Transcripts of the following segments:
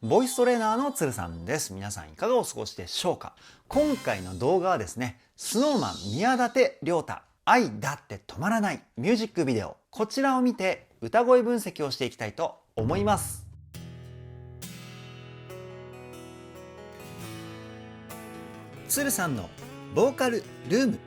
ボイストレーナーのつるさんです。皆さんいかがお過ごしでしょうか。今回の動画はですね、SnowMan 宮舘涼太愛だって止まらないミュージックビデオ、こちらを見て歌声分析をしていきたいと思います。つるさんのボーカルルーム。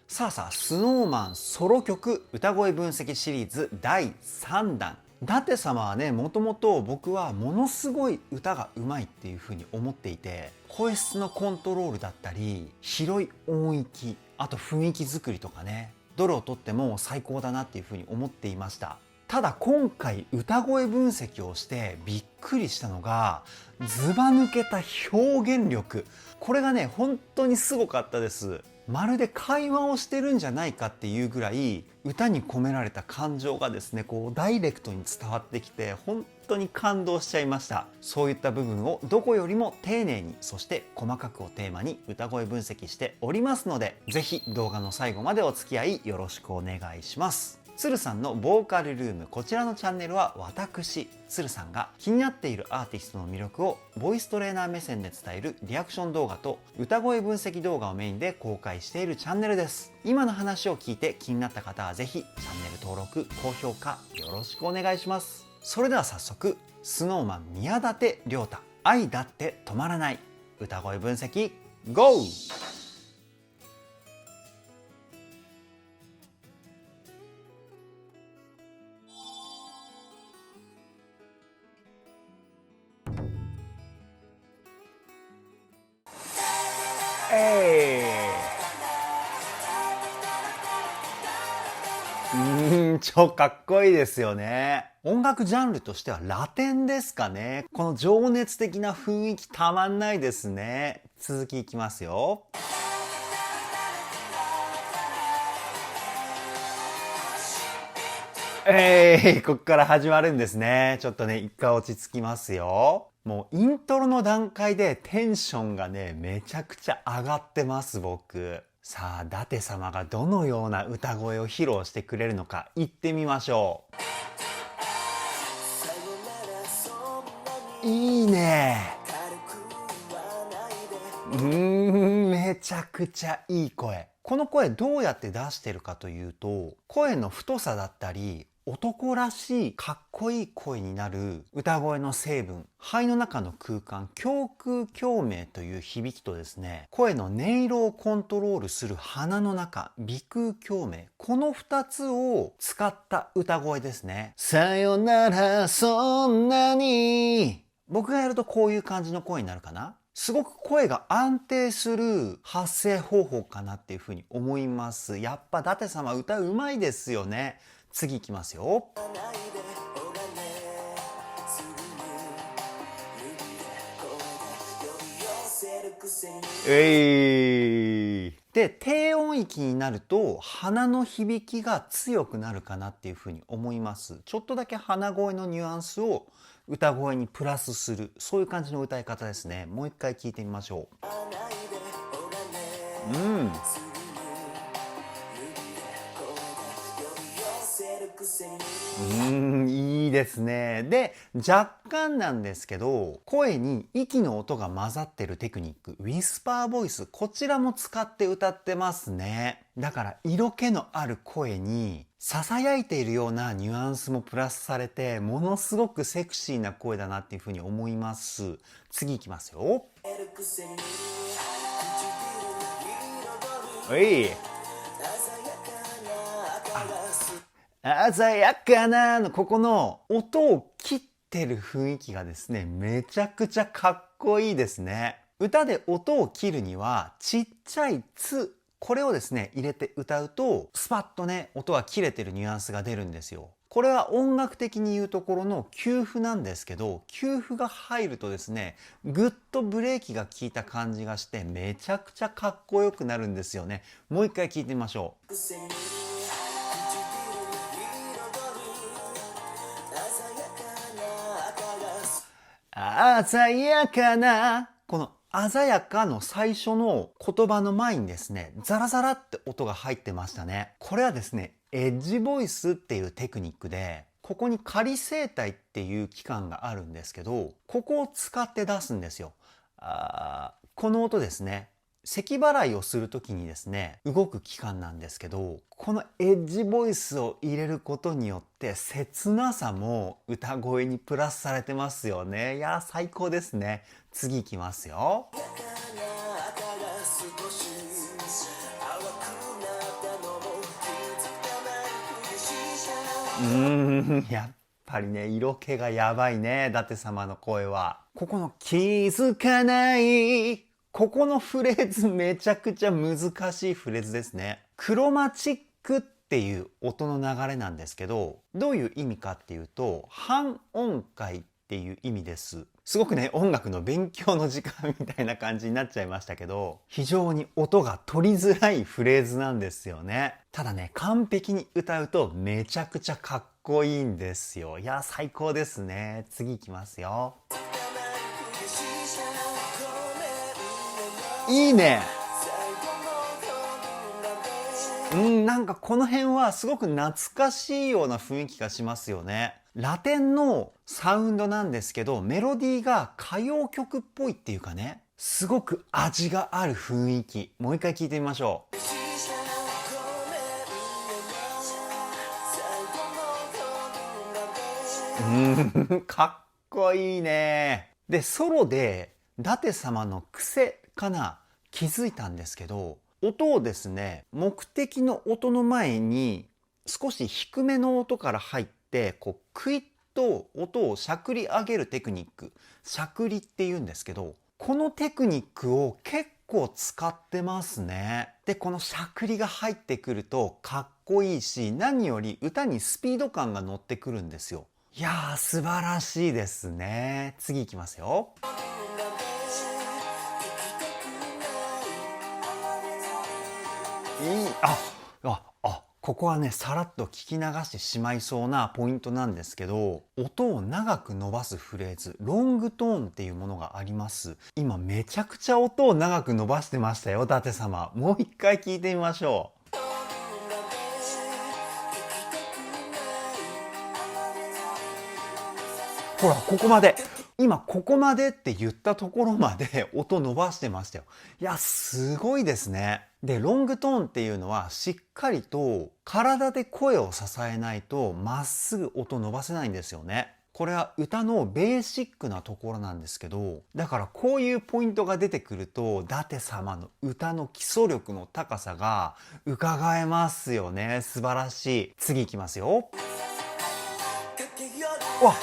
さあさあ、SnowMan ソロ曲歌声分析シリーズ第3弾。舘様はね、もともと僕はものすごい歌がうまいっていう風に思っていて、声質のコントロールだったり、広い音域、あと雰囲気作りとかね、どれをとっても最高だなっていう風に思っていました。ただ今回歌声分析をしてびっくりしたのが、ずば抜けた表現力。これがね、本当にすごかったです。まるで会話をしてるんじゃないかっていうぐらい、歌に込められた感情がですね、ダイレクトに伝わってきて、本当に感動しちゃいました。そういった部分をどこよりも丁寧に、そして細かくをテーマに歌声分析しておりますので、ぜひ動画の最後までお付き合いよろしくお願いします。つるさんのボーカルルーム、こちらのチャンネルは私つるさんが気になっているアーティストの魅力をボイストレーナー目線で伝えるリアクション動画と歌声分析動画をメインで公開しているチャンネルです。今の話を聞いて気になった方はぜひチャンネル登録、高評価よろしくお願いします。それでは早速、SnowMan 宮舘涼太愛だって止まらない歌声分析 GO!超かっこいいですよね。音楽ジャンルとしてはラテンですかね。この情熱的な雰囲気たまんないですね。続きいきますよ。こっから始まるんですね。ちょっとね、一回落ち着きますよ。もうイントロの段階でテンションがね、めちゃくちゃ上がってます、僕。さあ、舘様がどのような歌声を披露してくれるのか、行ってみましょう。いいね。めちゃくちゃいい声。この声どうやって出してるかというと、声の太さだったり、男らしいかっこいい声になる歌声の成分、肺の中の空間、胸腔共鳴という響きとですね、声の音色をコントロールする鼻の中、鼻腔共鳴、この2つを使った歌声ですね。さよならそんなに。僕がやるとこういう感じの声になるかな。すごく声が安定する発声方法かなっていうふうに思います。やっぱ舘様歌うまいですよね。次いきますよ。で、低音域になると鼻の響きが強くなるかなっていうふうに思います。ちょっとだけ鼻声のニュアンスを歌声にプラスする、そういう感じの歌い方ですね。もう一回聞いてみましょう。いいですね。で、若干なんですけど、声に息の音が混ざってるテクニック、ウィスパーボイス、こちらも使って歌ってますね。だから色気のある声に、囁いているようなニュアンスもプラスされて、ものすごくセクシーな声だなっていうふうに思います。次いきますよ。鮮やかなのここの音を切ってる雰囲気がですね、めちゃくちゃかっこいいですね。歌で音を切るにはちっちゃいつ、これをですね入れて歌うとスパッとね音が切れてるニュアンスが出るんですよ。これは音楽的に言うところの休符なんですけど、休符が入るとですね、ぐっとブレーキが効いた感じがしてめちゃくちゃかっこよくなるんですよね。もう一回聞いてみましょう。鮮やかな、この鮮やかの最初の言葉の前にですね、ザラザラって音が入ってましたね。これはですね、エッジボイスっていうテクニックで、ここに仮声帯っていう器官があるんですけど、ここを使って出すんですよ。この音ですね。咳払いをするときにですね、動く器官なんですけど、このエッジボイスを入れることによって切なさも歌声にプラスされてますよね。いやー、最高ですね。次いきますよ。やっぱりね、色気がやばいね、舘様の声は。ここの気づかない、ここのフレーズめちゃくちゃ難しいフレーズですね。クロマチックっていう音の流れなんですけど、どういう意味かっていうと、半音階っていう意味です。すごくね、音楽の勉強の時間みたいな感じになっちゃいましたけど、非常に音が取りづらいフレーズなんですよね。ただね、完璧に歌うとめちゃくちゃかっこいいんですよ。いや、最高ですね。次いきますよ。いいね。なんかこの辺はすごく懐かしいような雰囲気がしますよね。ラテンのサウンドなんですけど、メロディーが歌謡曲っぽいっていうかね、すごく味がある雰囲気。もう一回聞いてみましょう。かっこいいね。で、ソロで、舘様の癖かな、気づいたんですけど、音をですね、目的の音の前に少し低めの音から入って、こうクイッと音をしゃくり上げるテクニック、しゃくりって言うんですけど、このテクニックを結構使ってますね。で、このしゃくりが入ってくるとかっこいいし、何より歌にスピード感が乗ってくるんですよ。いやー、素晴らしいですね。次いきますよ。ここはね、さらっと聞き流してしまいそうなポイントなんですけど、音を長く伸ばすフレーズ、ロングトーンっていうものがあります。今めちゃくちゃ音を長く伸ばしてましたよ、舘様。もう一回聞いてみましょう。ほら、ここまで。今、ここまでって言ったところまで音伸ばしてましたよ。いや、すごいですね。で、ロングトーンっていうのは、しっかりと体で声を支えないと、まっすぐ音伸ばせないんですよね。これは歌のベーシックなところなんですけど、だからこういうポイントが出てくると、舘様の歌の基礎力の高さが伺えますよね。素晴らしい。次いきますよ。わっ、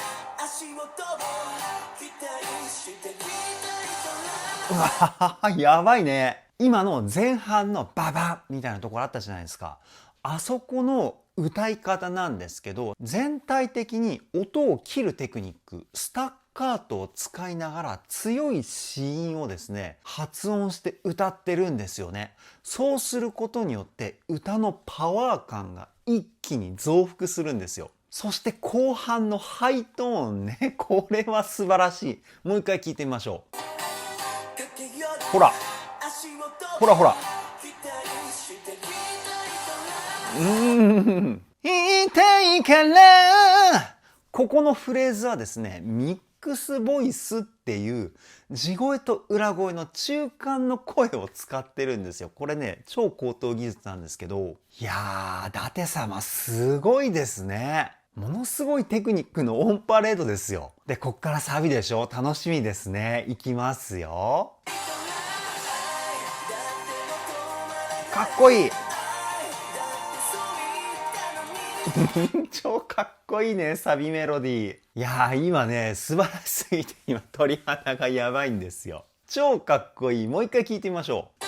うわやばいね。今の前半のババッみたいなところあったじゃないですか。あそこの歌い方なんですけど、全体的に音を切るテクニック、スタッカートを使いながら強い子音をですね、発音して歌ってるんですよね。そうすることによって歌のパワー感が一気に増幅するんですよ。そして後半のハイトーンね、これは素晴らしい。もう一回聞いてみましょう。ほらほらほら、言いたいから、ここのフレーズはですね、ミックスボイスっていう地声と裏声の中間の声を使ってるんですよ。これね、超高等技術なんですけど、いやー、舘様すごいですね。ものすごいテクニックのオンパレードですよ。で、こっからサビでしょ。楽しみですね。いきますよ。かっこいい。超かっこいいね、サビメロディー。いやー、今ね、素晴らしすぎて今鳥肌がやばいんですよ。超かっこいい。もう一回聞いてみましょう。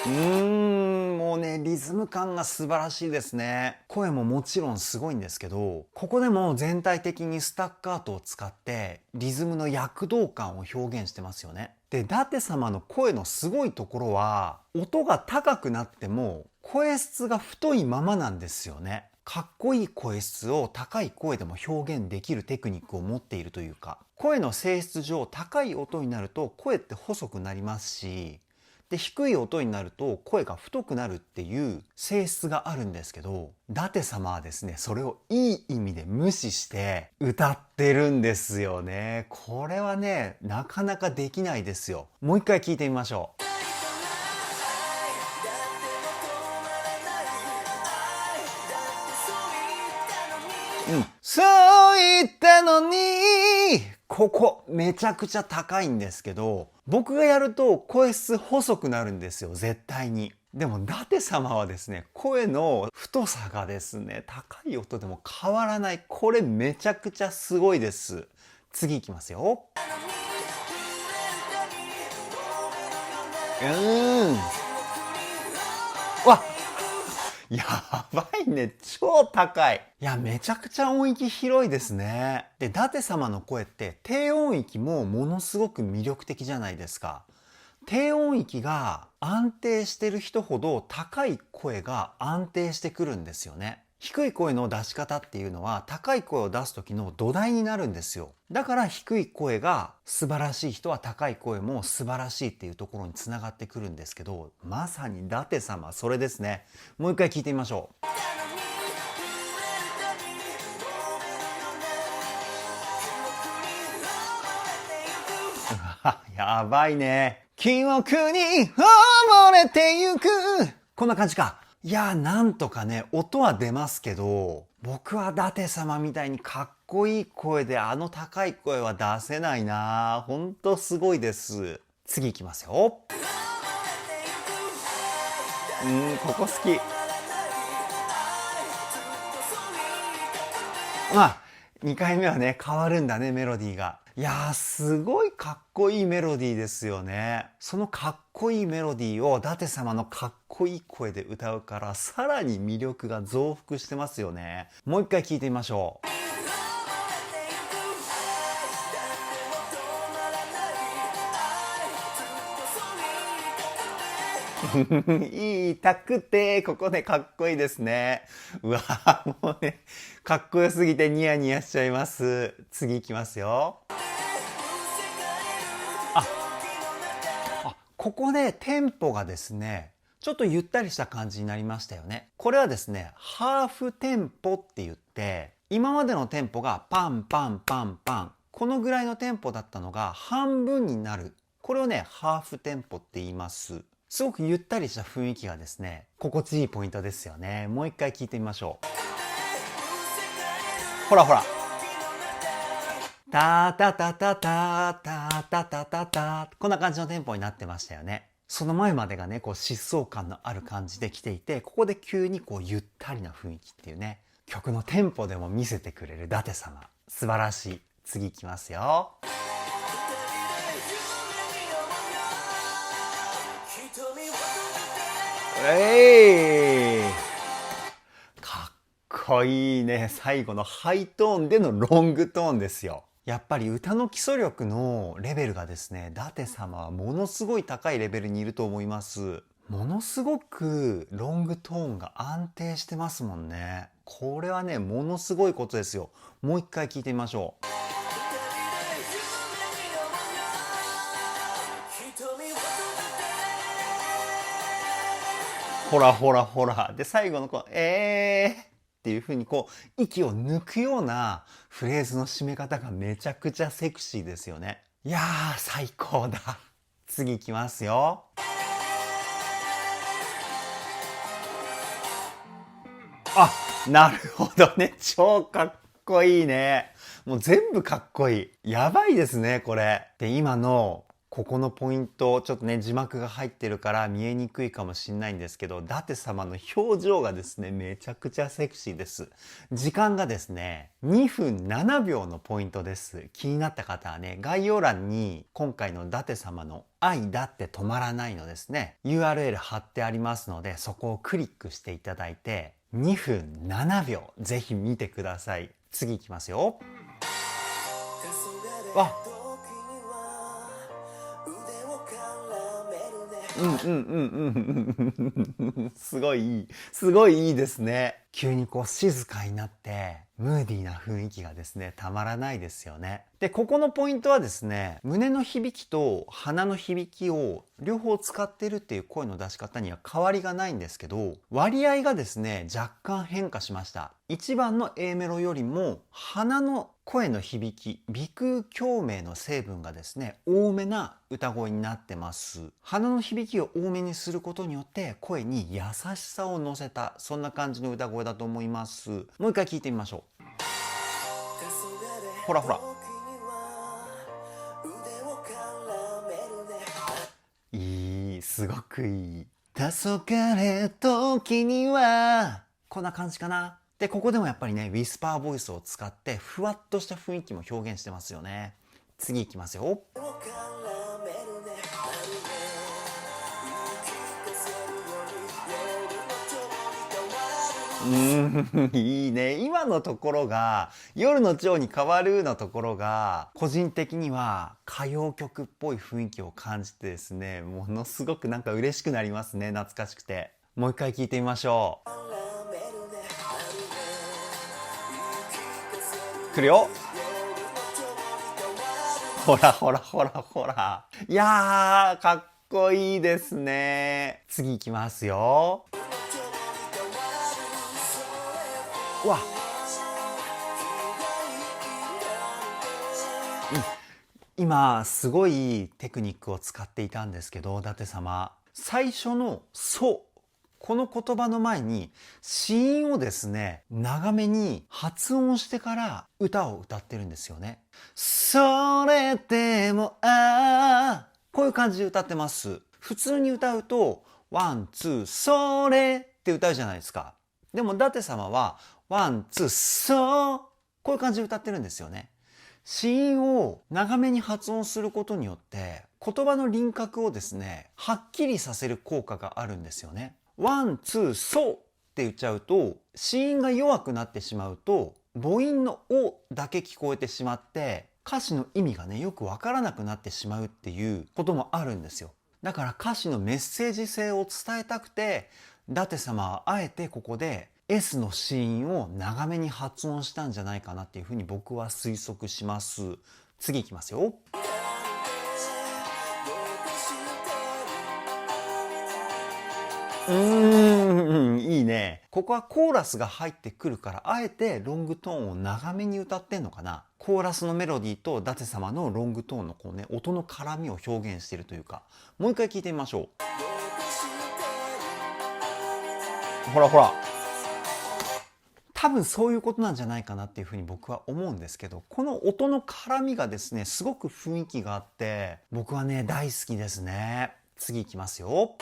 もうね、リズム感が素晴らしいですね。声ももちろんすごいんですけど、ここでも全体的にスタッカートを使ってリズムの躍動感を表現してますよね。で、舘様の声のすごいところは、音が高くなっても声質が太いままなんですよね。かっこいい声質を高い声でも表現できるテクニックを持っているというか、声の性質上高い音になると声って細くなりますし、で、低い音になると声が太くなるっていう性質があるんですけど、舘様はですね、それをいい意味で無視して歌ってるんですよね。これはね、なかなかできないですよ。もう一回聞いてみましょう。そう言ったのに、ここめちゃくちゃ高いんですけど、僕がやると声質細くなるんですよ、絶対に。でも舘様はですね、声の太さがですね、高い音でも変わらない。これめちゃくちゃすごいです。次いきますよ。わ、やばいね。超高い。いや、めちゃくちゃ音域広いですね。で、舘様の声って低音域もものすごく魅力的じゃないですか。低音域が安定してる人ほど高い声が安定してくるんですよね。低い声の出し方っていうのは高い声を出す時の土台になるんですよ。だから低い声が素晴らしい人は高い声も素晴らしいっていうところにつながってくるんですけど、まさに舘様それですね。もう一回聞いてみましょう。やばいね。記憶に溺れてゆく。こんな感じか。いや、なんとかね、音は出ますけど、僕は舘様みたいにかっこいい声であの高い声は出せないな。ほんとすごいです。次いきますよ。ここ好き。まあ、2回目はね、変わるんだね、メロディーが。いやー、すごいかっこいいメロディーですよね。そのかっこいいメロディーを舘様のかっこいい声で歌うから、さらに魅力が増幅してますよね。もう一回聞いてみましょう。言いたくて、ここでかっこいいですね。うわー、もうね、かっこよすぎてニヤニヤしちゃいます。次いきますよ。ここでテンポがですね、ちょっとゆったりした感じになりましたよね。これはですね、ハーフテンポって言って、今までのテンポがパンパンパンパン。このぐらいのテンポだったのが半分になる。これをね、ハーフテンポって言います。すごくゆったりした雰囲気がですね、心地いいポイントですよね。もう一回聞いてみましょう。ほらほら。タタタタタタタタタタ、こんな感じのテンポになってましたよね。その前までがね、こう疾走感のある感じで来ていて、ここで急にこうゆったりな雰囲気っていうね、曲のテンポでも見せてくれる舘様。素晴らしい。次いきますよ。かっこいいね。最後のハイトーンでのロングトーンですよ。やっぱり歌の基礎力のレベルがですね、舘様はものすごい高いレベルにいると思います。ものすごくロングトーンが安定してますもんね。これはね、ものすごいことですよ。もう一回聞いてみましょう。ほらほらほら。で、最後のこう、っていう風にこう、息を抜くようなフレーズの締め方がめちゃくちゃセクシーですよね。いやー、最高だ。次いきますよ。あ、なるほどね。超かっこいいね。もう全部かっこいい。やばいですね、これ。で、今のここのポイント、ちょっとね、字幕が入ってるから見えにくいかもしれないんですけど、舘様の表情がですね、めちゃくちゃセクシーです。時間がですね、2分7秒のポイントです。気になった方はね、概要欄に今回の舘様の愛だって止まらないのですね、URL 貼ってありますので、そこをクリックしていただいて、2分7秒、ぜひ見てください。次いきますよ。わっ、すごいいい。すごいいいですね。急にこう静かになってムーディーな雰囲気がですねたまらないですよね。でここのポイントはですね、胸の響きと鼻の響きを両方使ってるっていう声の出し方には変わりがないんですけど、割合がですね若干変化しました。1番の A メロよりも鼻の声の響き、鼻腔共鳴の成分がですね多めな歌声になってます。鼻の響きを多めにすることによって声に優しさを乗せた、そんな感じの歌声だと思います。もう一回聞いてみましょう。ほらほら、いい、すごくいい。黄昏時にはこんな感じかな。でここでもやっぱりねウィスパーボイスを使ってふわっとした雰囲気も表現してますよね。次いきますよ。いいね。今のところが夜の蝶に変わるのところが個人的には歌謡曲っぽい雰囲気を感じてですね、ものすごくなんか嬉しくなりますね。懐かしくて。もう一回聞いてみましょう。来るよ。ほらほらほらほら。いやーかっこいいですね。次いきますよ。わ、今すごいテクニックを使っていたんですけど、伊達様最初の「そ」この言葉の前に子音をですね長めに発音してから歌を歌ってるんですよね。それでもこういう感じで歌ってます。普通に歌うとワンツーそれって歌うじゃないですか。でも伊達様はワンツーそう、こういう感じで歌ってるんですよね。子音を長めに発音することによって言葉の輪郭をですねはっきりさせる効果があるんですよね。ワンツーそうって言っちゃうと子音が弱くなってしまうと母音のおだけ聞こえてしまって歌詞の意味がねよくわからなくなってしまうっていうこともあるんですよ。だから歌詞のメッセージ性を伝えたくて伊達様はあえてここでS の子音を長めに発音したんじゃないかなっていうふうに僕は推測します。次いきますよ。いいね。ここはコーラスが入ってくるからあえてロングトーンを長めに歌ってんのかな。コーラスのメロディーと伊達様のロングトーンのこうね音の絡みを表現しているというか、もう一回聞いてみましょう。ほらほら、多分そういうことなんじゃないかなっていうふうに僕は思うんですけど、この音の絡みがですねすごく雰囲気があって僕はね大好きですね。次いきますよ。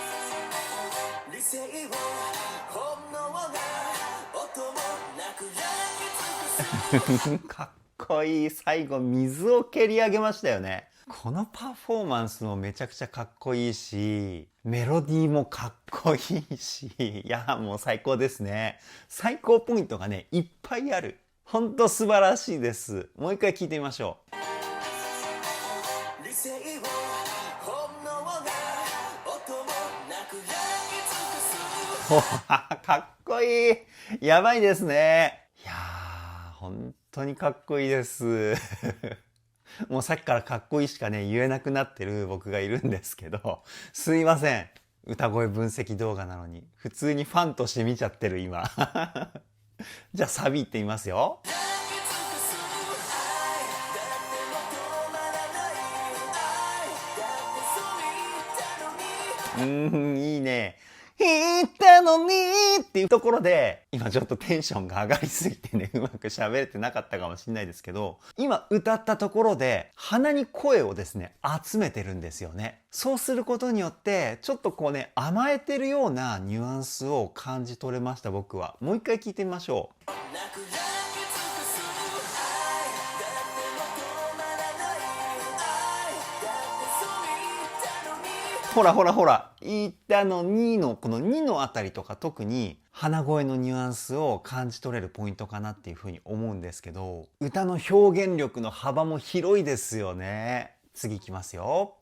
かっこいい。最後水を蹴り上げましたよね。このパフォーマンスもめちゃくちゃかっこいいしメロディーもかっこいいし、いやもう最高ですね。最高ポイントがねいっぱいある。ほんと素晴らしいです。もう一回聞いてみましょう。かっこいい。やばいですね。いやー本当にかっこいいです。もうさっきからかっこいいしかね言えなくなってる僕がいるんですけど、すいません。歌声分析動画なのに普通にファンとして見ちゃってる今。じゃあサビいってみますよ。いいね。言ったのにっていうところで今ちょっとテンションが上がりすぎてねうまく喋れてなかったかもしれないですけど、今歌ったところで鼻に声をですね集めてるんですよね。そうすることによってちょっとこうね甘えてるようなニュアンスを感じ取れました。僕はもう一回聞いてみましょう。ほらほらほら、言ったのにのこの2のあたりとか特に鼻声のニュアンスを感じ取れるポイントかなっていうふうに思うんですけど、歌の表現力の幅も広いですよね。次いきますよ。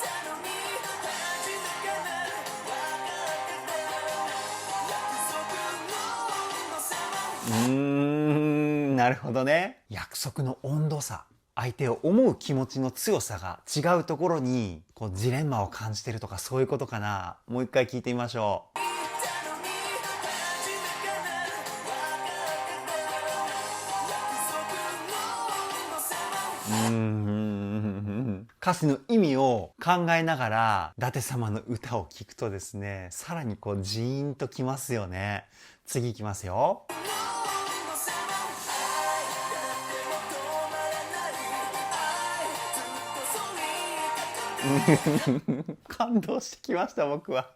なるほどね。約束の温度差、相手を思う気持ちの強さが違うところにこうジレンマを感じてるとか、そういうことかな。もう一回聞いてみましょう。歌詞の意味を考えながら伊達様の歌を聴くとですね、さらにこうジーンときますよね。次いきますよ。感動してきました、僕は。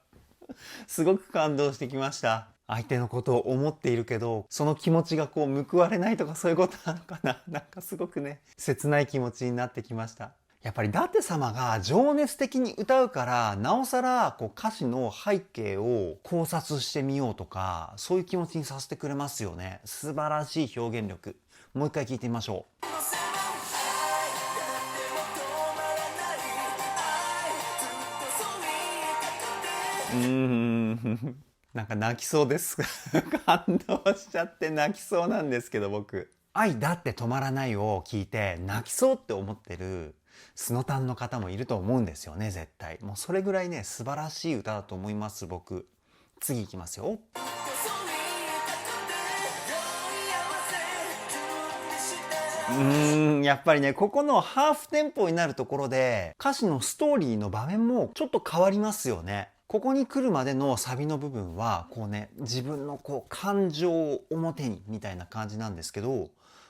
すごく感動してきました。相手のことを思っているけど、その気持ちがこう報われないとか、そういうことなのかな。なんかすごくね、切ない気持ちになってきました。やっぱり伊達様が情熱的に歌うから、なおさらこう歌詞の背景を考察してみようとか、そういう気持ちにさせてくれますよね。素晴らしい表現力。もう一回聞いてみましょう。なんか泣きそうです。感動しちゃって泣きそうなんですけど、僕。愛だって止まらないを聞いて泣きそうって思ってるスノタンの方もいると思うんですよね、絶対。もうそれぐらいね、素晴らしい歌だと思います、僕。次いきますよ。やっぱりね、ここのハーフテンポになるところで、歌詞のストーリーの場面もちょっと変わりますよね。ここに来るまでのサビの部分は、こうね、自分のこう感情を表にみたいな感じなんですけど、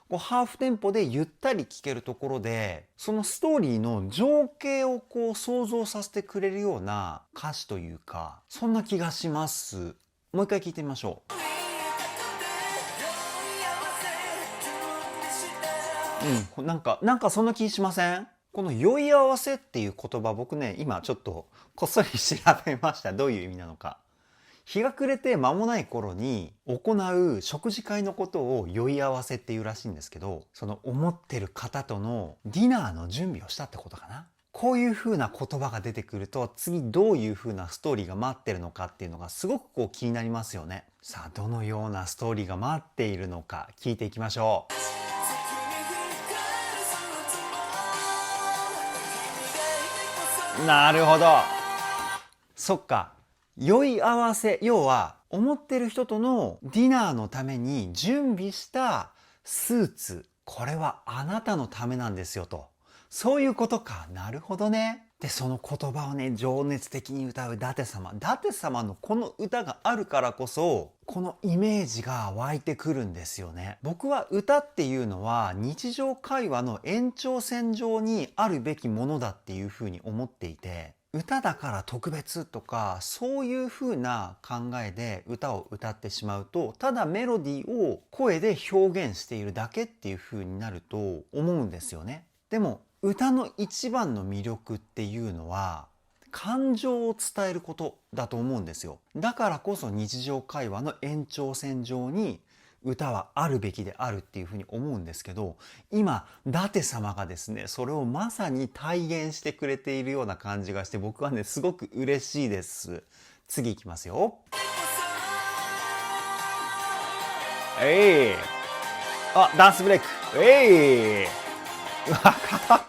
こうハーフテンポでゆったり聴けるところで、そのストーリーの情景をこう想像させてくれるような歌詞というか、そんな気がします。もう一回聴いてみましょう。なんかそんな気しません？この酔い合わせっていう言葉、僕ね、今ちょっとこっそり調べました。どういう意味なのか。日が暮れて間もない頃に行う食事会のことを酔い合わせっていうらしいんですけど、その思ってる方とのディナーの準備をしたってことかな。こういう風な言葉が出てくると、次どういう風なストーリーが待ってるのかっていうのがすごくこう気になりますよね。さあ、どのようなストーリーが待っているのか聞いていきましょう。なるほど。そっか。酔い合わせ。要は、思ってる人とのディナーのために準備したスーツ。これはあなたのためなんですよと。そういうことか。なるほどね。で、その言葉をね、情熱的に歌う伊達様。伊達様のこの歌があるからこそ、このイメージが湧いてくるんですよね。僕は歌っていうのは日常会話の延長線上にあるべきものだっていうふうに思っていて、歌だから特別とかそういう風な考えで歌を歌ってしまうと、ただメロディーを声で表現しているだけっていう風になると思うんですよね。でも歌の一番の魅力っていうのは感情を伝えることだと思うんですよ。だからこそ日常会話の延長線上に歌はあるべきであるっていうふうに思うんですけど、今伊達様がですね、それをまさに体現してくれているような感じがして、僕はねすごく嬉しいです。次いきますよ。ダンスブレイク。うわ、かっ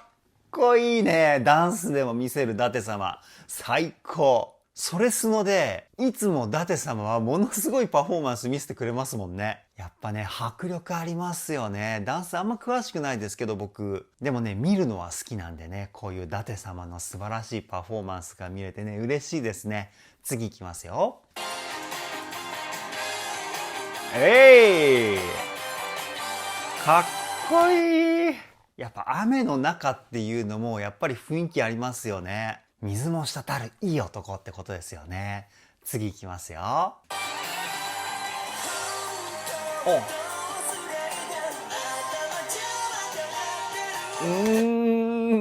こいいね。ダンスでも見せる伊達様。最高。それすので、いつも伊達様はものすごいパフォーマンス見せてくれますもんね。やっぱね、迫力ありますよね。ダンスあんま詳しくないですけど、僕。でもね、見るのは好きなんでね、こういう伊達様の素晴らしいパフォーマンスが見れてね、嬉しいですね。次いきますよ。かっこいい。やっぱ雨の中っていうのもやっぱり雰囲気ありますよね。水も滴るいい男ってことですよね。次いきますよ。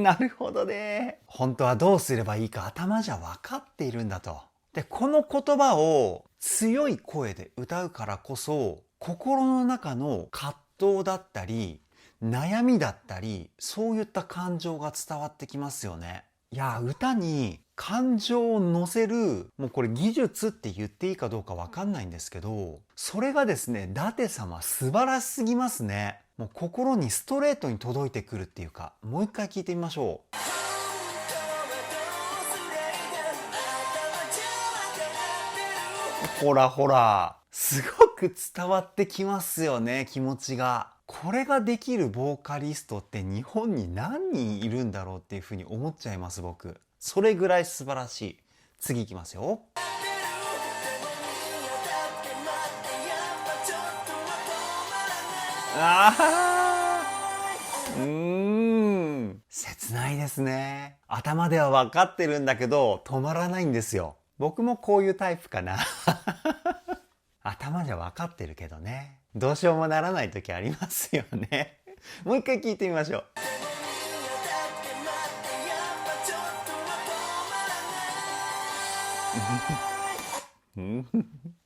なるほどね。本当はどうすればいいか頭じゃ分かっているんだと。で、この言葉を強い声で歌うからこそ、心の中の葛藤だったり、悩みだったり、そういった感情が伝わってきますよね。いや、歌に感情を乗せる、もうこれ技術って言っていいかどうかわかんないんですけど、それがですね、舘様素晴らしすぎますね。もう心にストレートに届いてくるっていうか、もう一回聞いてみましょう。ほらほら、すごく伝わってきますよね、気持ちが。これができるボーカリストって日本に何人いるんだろうっていうふうに思っちゃいます、僕。それぐらい素晴らしい。次いきますよ。あ切ないですね。頭では分かってるんだけど止まらないんですよ。僕もこういうタイプかな。頭じゃ分かってるけどね、どうしようもならない時ありますよね。もう一回聞いてみましょう。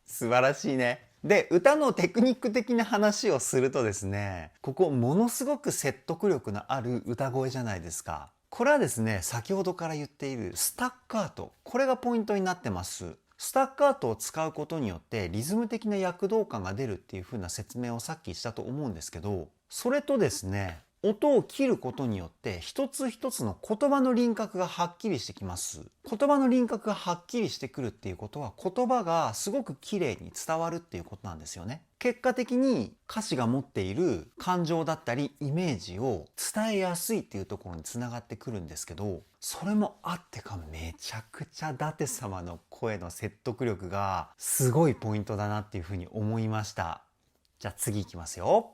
素晴らしいね。で、歌のテクニック的な話をするとですね、ここものすごく説得力のある歌声じゃないですか。これはですね、先ほどから言っているスタッカート、これがポイントになってます。スタッカートを使うことによってリズム的な躍動感が出るっていう風な説明をさっきしたと思うんですけど、それとですね、音を切ることによって一つ一つの言葉の輪郭がはっきりしてきます。言葉の輪郭がはっきりしてくるっていうことは、言葉がすごく綺麗に伝わるっていうことなんですよね。結果的に歌詞が持っている感情だったりイメージを伝えやすいっていうところにつながってくるんですけど、それもあってかめちゃくちゃ舘様の声の説得力がすごいポイントだなっていうふうに思いました。じゃあ次いきますよ。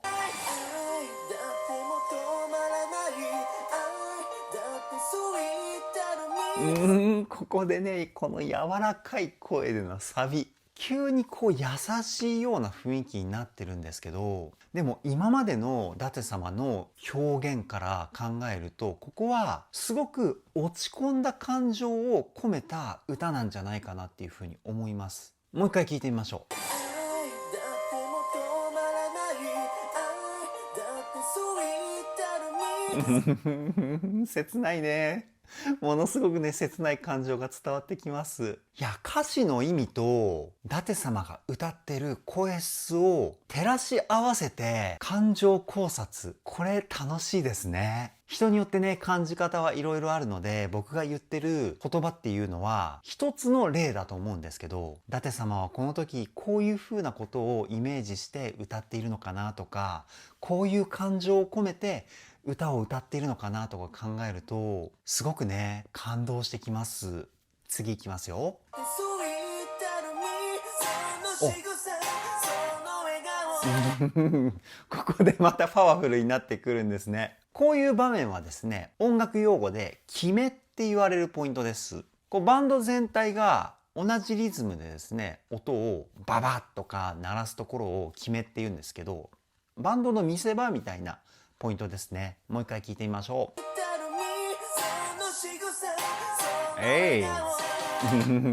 ここでね、この柔らかい声でのサビ、急にこう優しいような雰囲気になってるんですけど、でも今までの舘様の表現から考えると、ここはすごく落ち込んだ感情を込めた歌なんじゃないかなっていうふうに思います。もう一回聞いてみましょう。切ないね。ものすごくね、切ない感情が伝わってきます。いや、歌詞の意味と舘様が歌ってる声質を照らし合わせて感情考察、これ楽しいですね。人によってね、感じ方はいろいろあるので、僕が言ってる言葉っていうのは一つの例だと思うんですけど、舘様はこの時こういう風なことをイメージして歌っているのかなとか、こういう感情を込めて歌を歌っているのかなとか考えると、すごくね、感動してきます。次いきますよ。ここでまたパワフルになってくるんですね。こういう場面はですね、音楽用語で決めって言われるポイントです。こうバンド全体が同じリズムでですね、音をババッとか鳴らすところを決めって言うんですけど、バンドの見せ場みたいなポイントですね。もう一回聞いてみましょう。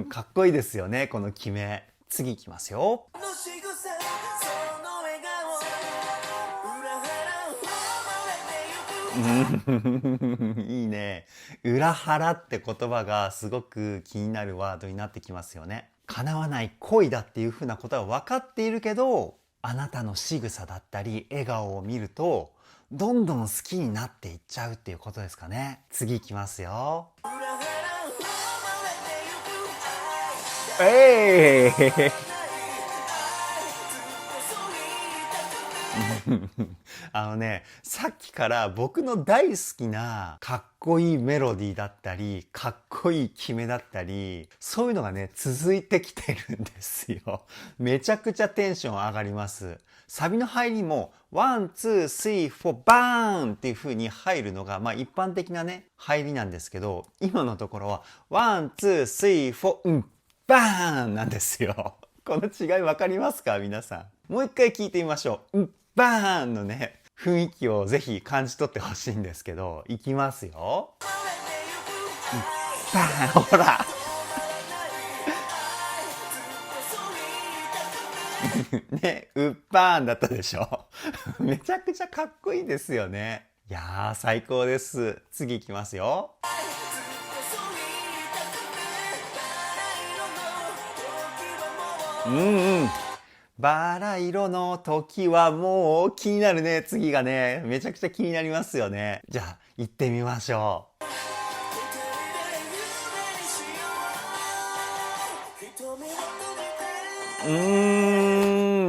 かっこいいですよね、この決め。次いきますよ。いいね。裏腹って言葉がすごく気になるワードになってきますよね。叶わない恋だっていうふうなことは分かっているけど、あなたの仕草だったり笑顔を見るとどんどん好きになっていっちゃうっていうことですかね。次いきますよ。あのね、さっきから僕の大好きなかっこいいメロディーだったり、かっこいい決めだったり、そういうのがね、続いてきてるんですよ。めちゃくちゃテンション上がります。サビの入りも、ワン、ツー、スリー、フォー、バーンっていう風に入るのが、まあ一般的なね、入りなんですけど、今のところは、ワン、ツー、スリー、フォー、バーンなんですよ。この違いわかりますか皆さん。もう一回聞いてみましょう。バーンのね、雰囲気をぜひ感じ取ってほしいんですけど、いきますよ。バーン、ほら。ね、うっばーんだったでしょ。めちゃくちゃかっこいいですよね。いやー、最高です。次いきますよ。うんうん。バラ色の時はもう気になるね。次がね、めちゃくちゃ気になりますよね。じゃあ、行ってみましょう。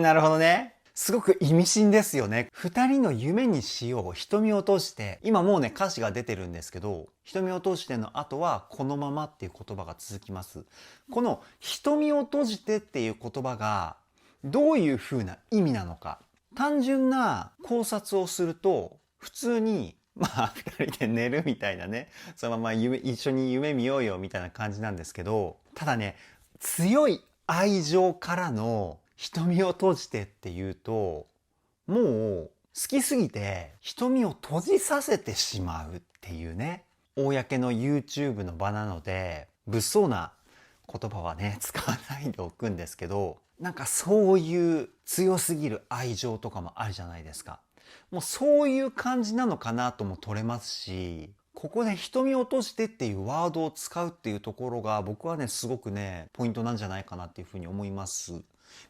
なるほどね。すごく意味深ですよね。二人の夢にしよう、瞳を閉じて。今もうね、歌詞が出てるんですけど、瞳を閉じての後は、このままっていう言葉が続きます。この瞳を閉じてっていう言葉が、どういう風な意味なのか。単純な考察をすると、普通に、まあ、二人で寝るみたいなね、そのまま一緒に夢見ようよみたいな感じなんですけど、ただね、強い愛情からの瞳を閉じてっていうと、もう好きすぎて瞳を閉じさせてしまうっていうね。公の YouTube の場なので、物騒な言葉はね、使わないでおくんですけど、なんかそういう強すぎる愛情とかもあるじゃないですか。もうそういう感じなのかなとも取れますし、ここで瞳を閉じてっていうワードを使うっていうところが僕はね、すごくね、ポイントなんじゃないかなっていうふうに思います。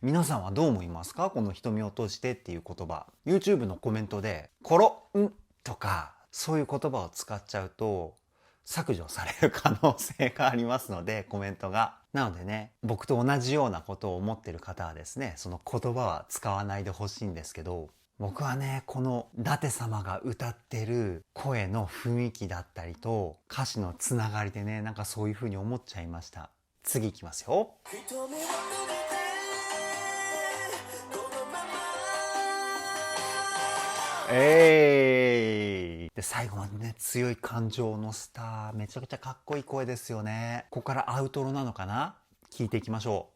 皆さんはどう思いますか？この瞳を閉じてっていう言葉。YouTube のコメントで、コロンとか、そういう言葉を使っちゃうと、削除される可能性がありますので、コメントが。なのでね、僕と同じようなことを思ってる方はですね、その言葉は使わないでほしいんですけど、僕はね、この伊達様が歌ってる声の雰囲気だったりと、歌詞のつながりでね、なんかそういう風に思っちゃいました。次いきますよ。で、最後までね、強い感情を乗せた、めちゃくちゃかっこいい声ですよね。ここからアウトロなのかな？聞いていきましょ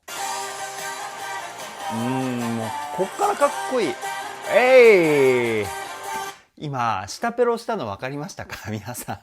う。もう、こっからかっこいい。今、下ペロしたの分かりましたか？皆さ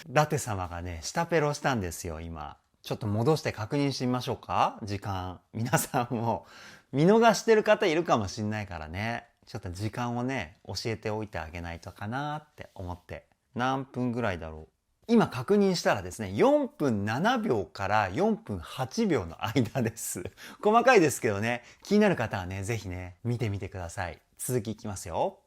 ん。伊達様がね、下ペロしたんですよ、今。ちょっと戻して確認してみましょうか？時間。皆さんも見逃してる方いるかもしんないからね。ちょっと時間をね、教えておいてあげないとかなって思って。何分ぐらいだろう。今確認したらですね、4分7秒から4分8秒の間です。細かいですけどね、気になる方はね、ぜひね、見てみてください。続きいきますよ。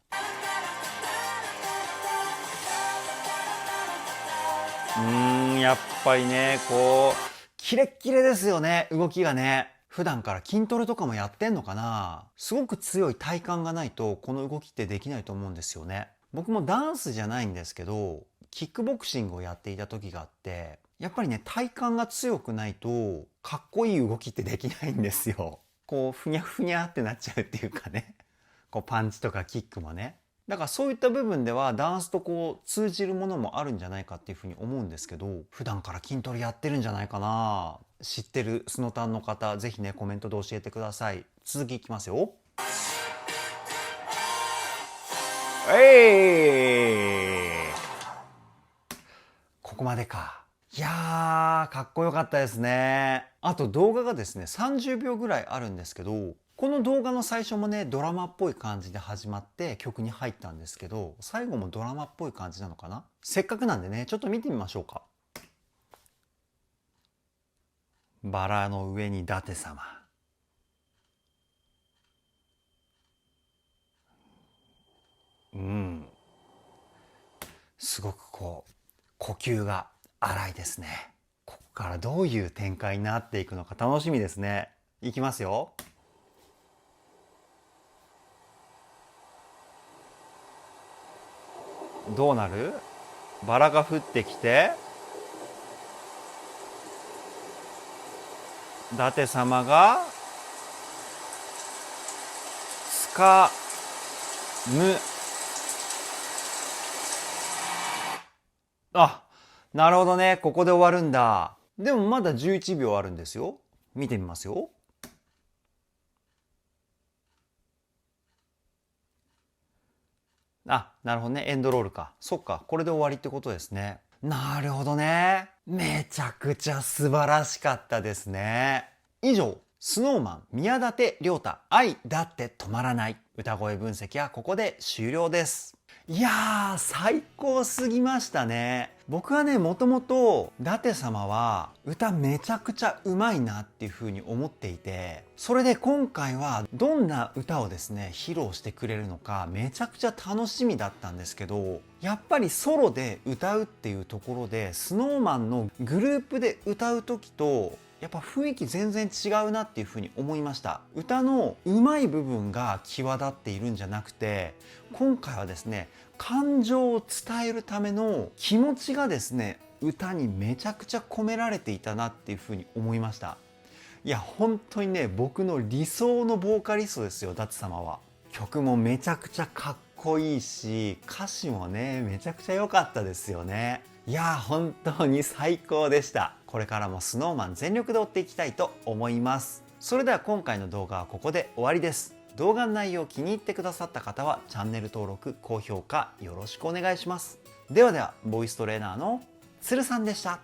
やっぱりね、こう、キレッキレですよね、動きがね。普段から筋トレとかもやってんのかな？すごく強い体幹がないと、この動きってできないと思うんですよね。僕もダンスじゃないんですけど、キックボクシングをやっていた時があって、やっぱりね、体幹が強くないと、かっこいい動きってできないんですよ。こう、ふにゃふにゃってなっちゃうっていうかね。こう、パンチとかキックもね。だからそういった部分ではダンスとこう通じるものもあるんじゃないかっていうふうに思うんですけど、普段から筋トレやってるんじゃないかな。知ってるスノタンの方、ぜひね、コメントで教えてください。続きいきますよ。ここまでか。いやー、かっこよかったですね。あと動画がですね、30秒ぐらいあるんですけど、この動画の最初もね、ドラマっぽい感じで始まって曲に入ったんですけど、最後もドラマっぽい感じなのかな？せっかくなんでね、ちょっと見てみましょうか。バラの上に伊達様。すごくこう、呼吸が荒いですね。ここからどういう展開になっていくのか楽しみですね。いきますよ。どうなる？バラが降ってきて、伊達様がつかむ。あ、なるほどね。ここで終わるんだ。でもまだ11秒あるんですよ。見てみますよ。あ、なるほどね。エンドロールか。そっか。これで終わりってことですね。なるほどね。めちゃくちゃ素晴らしかったですね。以上、スノーマン宮舘涼太愛だって止まらない歌声分析はここで終了です。いやー、最高すぎましたね。僕はね、もともと舘様は歌めちゃくちゃうまいなっていう風に思っていて、それで今回はどんな歌をですね、披露してくれるのかめちゃくちゃ楽しみだったんですけど、やっぱりソロで歌うっていうところで、SnowMan のグループで歌う時とやっぱ雰囲気全然違うなっていう風に思いました。歌のうまい部分が際立っているんじゃなくて、今回はですね、感情を伝えるための気持ちがですね、歌にめちゃくちゃ込められていたなっていう風に思いました。いや本当にね、僕の理想のボーカリストですよ、舘様は。曲もめちゃくちゃかっこいいし、歌詞もねめちゃくちゃ良かったですよね。いや本当に最高でした。これからも SnowMan 全力で追っていきたいと思います。それでは今回の動画はここで終わりです。動画の内容を気に入ってくださった方はチャンネル登録高評価よろしくお願いします。ではではボイストレーナーのつるさんでした。